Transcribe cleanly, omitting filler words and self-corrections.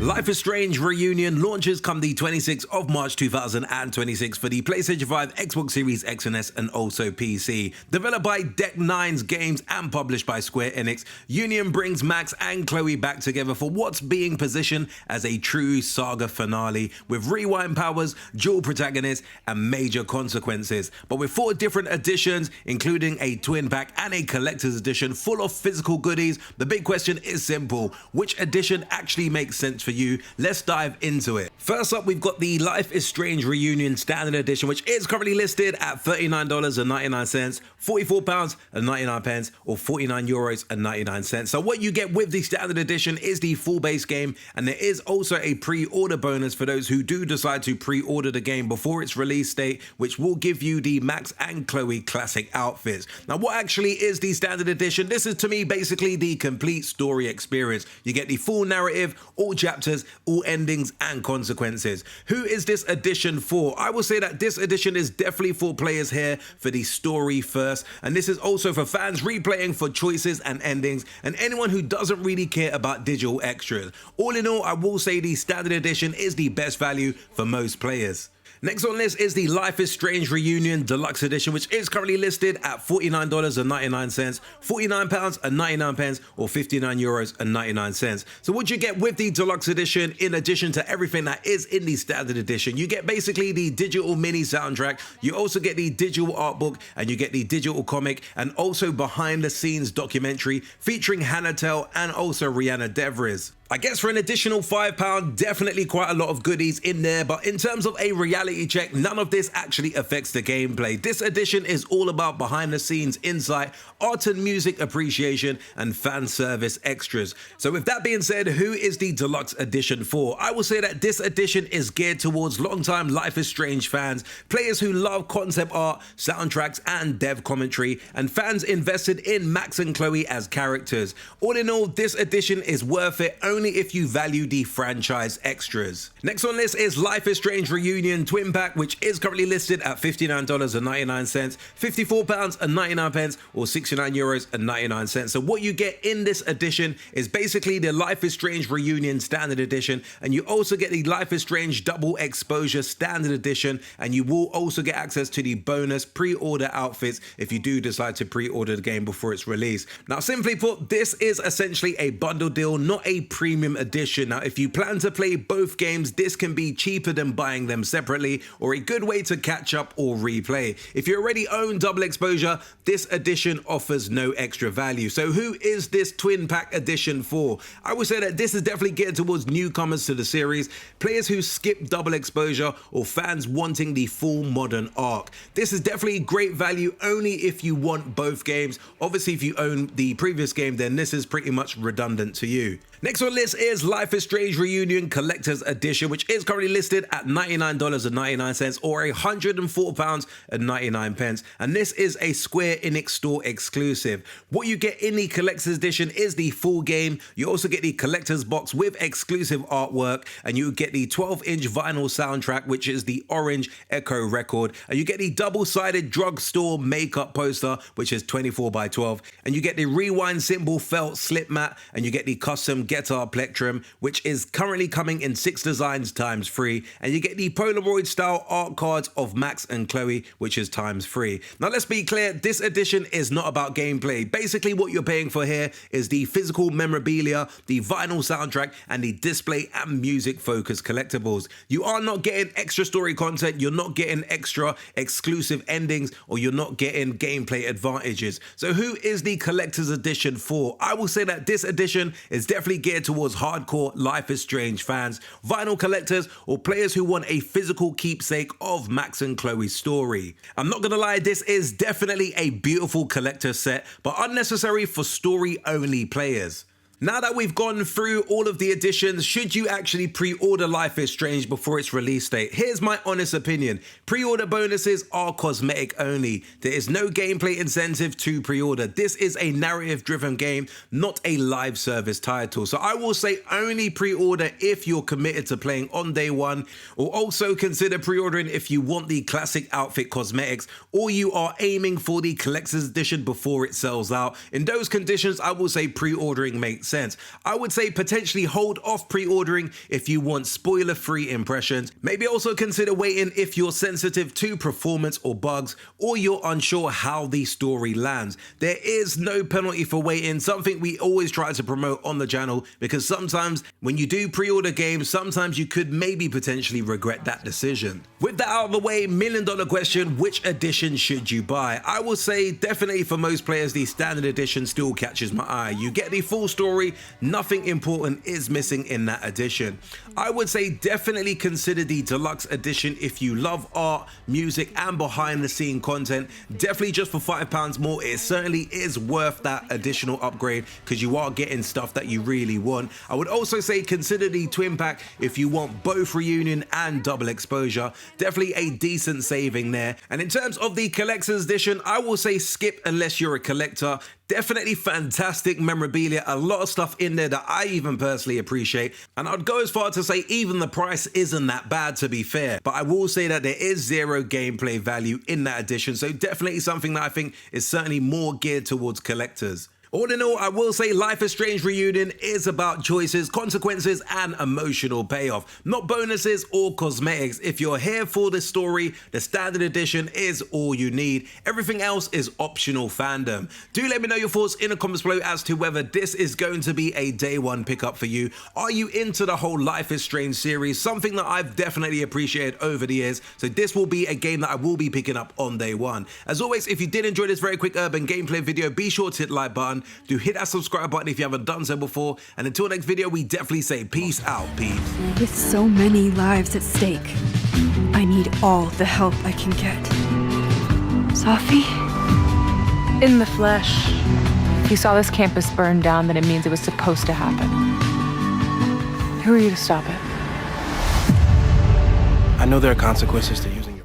Life is Strange Reunion launches come the 26th of March 2026 for the PlayStation 5, Xbox Series X and S, and also PC. Developed by Deck 9's Games and published by Square Enix, Union brings Max and Chloe back together for what's being positioned as a true saga finale, with rewind powers, dual protagonists, and major consequences. But with 4 different editions, including a twin pack and a collector's edition full of physical goodies, the big question is simple: which edition actually makes sense for you? Let's dive into it. First up, we've got the Life is Strange Reunion Standard Edition, which is currently listed at $39.99, £44.99, or €49.99. So what you get with the Standard Edition is the full base game, and there is also a pre-order bonus for those who do decide to pre-order the game before its release date, which will give you the Max and Chloe classic outfits. Now, what actually is the Standard Edition? This is, to me, basically the complete story experience. You get the full narrative, all chapters, all endings, and consequences. Who is this edition for? I will say that this edition is definitely for players here for the story first, and this is also for fans replaying for choices and endings, and anyone who doesn't really care about digital extras. All in all, I will say the Standard Edition is the best value for most players. Next on this is the Life is Strange Reunion Deluxe Edition, which is currently listed at $49.99, £49.99, or €59.99. So what you get with the Deluxe Edition, in addition to everything that is in the Standard Edition, you get basically the digital mini soundtrack, you also get the digital art book, and you get the digital comic, and also behind the scenes documentary featuring Hannah Tell and also Rihanna Devries. I guess for an additional £5, definitely quite a lot of goodies in there, but in terms of a reality check, none of this actually affects the gameplay. This edition is all about behind the scenes insight, art and music appreciation, and fan service extras. So with that being said, who is the Deluxe Edition for? I will say that this edition is geared towards long-time Life is Strange fans, players who love concept art, soundtracks, and dev commentary, and fans invested in Max and Chloe as characters. All in all, this edition is worth it only if you value the franchise extras. Next on this is Life is Strange Reunion Twin Pack, which is currently listed at $59.99, £54.99, or €69.99. So what you get in this edition is basically the Life is Strange Reunion Standard Edition, and you also get the Life is Strange Double Exposure Standard Edition, and you will also get access to the bonus pre-order outfits if you do decide to pre-order the game before it's released. Now, simply put, this is essentially a bundle deal, not a premium edition. Now, if you plan to play both games, this can be cheaper than buying them separately, or a good way to catch up or replay. If you already own Double Exposure, this edition offers no extra value. So who is this Twin Pack edition for? I would say that this is definitely geared towards newcomers to the series, players who skip Double Exposure, or fans wanting the full modern arc. This is definitely great value only if you want both games. Obviously, if you own the previous game, then this is pretty much redundant to you. Next on the list is Life is Strange Reunion Collector's Edition, which is currently listed at $99.99, or £104.99, and this is a Square Enix store exclusive. What you get in the Collector's Edition is the full game. You also get the collector's box with exclusive artwork, and you get the 12-inch vinyl soundtrack, which is the Orange Echo record, and you get the double-sided drugstore makeup poster, which is 24 by 12, and you get the rewind symbol felt slip mat, and you get the custom guitar plectrum, which is currently coming in 6 designs ×3, and you get the Polaroid style art cards of Max and Chloe, which is ×3. Now, let's be clear, this edition is not about gameplay. Basically, what you're paying for here is the physical memorabilia, the vinyl soundtrack, and the display and music focused collectibles. You are not getting extra story content, you're not getting extra exclusive endings, or you're not getting gameplay advantages. So who is the collector's edition for? I will say that this edition is definitely geared towards hardcore Life is Strange fans, vinyl collectors, or players who want a physical keepsake of Max and Chloe's story. I'm not gonna lie, this is definitely a beautiful collector set, but unnecessary for story-only players. Now that we've gone through all of the editions, should you actually pre-order Life is Strange before its release date? Here's my honest opinion. Pre-order bonuses are cosmetic only. There is no gameplay incentive to pre-order. This is a narrative-driven game, not a live service title. So I will say only pre-order if you're committed to playing on day one, or also consider pre-ordering if you want the classic outfit cosmetics, or you are aiming for the collector's edition before it sells out. In those conditions, I will say pre-ordering makes sense. I would say potentially hold off pre-ordering if you want spoiler-free impressions. Maybe also consider waiting if you're sensitive to performance or bugs, or you're unsure how the story lands. There is no penalty for waiting, something we always try to promote on the channel, because sometimes when you do pre-order games, sometimes you could maybe potentially regret that decision. With that out of the way, million-dollar question, which edition should you buy? I will say definitely for most players, the standard edition still catches my eye. You get the full story, nothing important is missing in that edition. I would say definitely consider the deluxe edition if you love art, music, and behind the scene content. Definitely just for £5 more, it certainly is worth that additional upgrade because you are getting stuff that you really want. I would also say consider the twin pack if you want both reunion and double exposure. Definitely a decent saving there. And in terms of the collector's edition, I will say skip unless you're a collector. Definitely fantastic memorabilia, a lot of stuff in there that I even personally appreciate, and I'd go as far to say even the price isn't that bad, to be fair, but I will say that there is zero gameplay value in that edition, so definitely something that I think is certainly more geared towards collectors. All in all, I will say Life is Strange Reunion is about choices, consequences, and emotional payoff, not bonuses or cosmetics. If you're here for the story, the standard edition is all you need. Everything else is optional fandom. Do let me know your thoughts in the comments below as to whether this is going to be a day one pickup for you. Are you into the whole Life is Strange series? Something that I've definitely appreciated over the years. So this will be a game that I will be picking up on day one. As always, if you did enjoy this very quick urban gameplay video, be sure to hit the like button. Do hit that subscribe button if you haven't done so before. And until next video, we definitely say peace out, peeps. With so many lives at stake, I need all the help I can get. Safi? In the flesh. If you saw this campus burn down, then it means it was supposed to happen. Who are you to stop it? I know there are consequences to using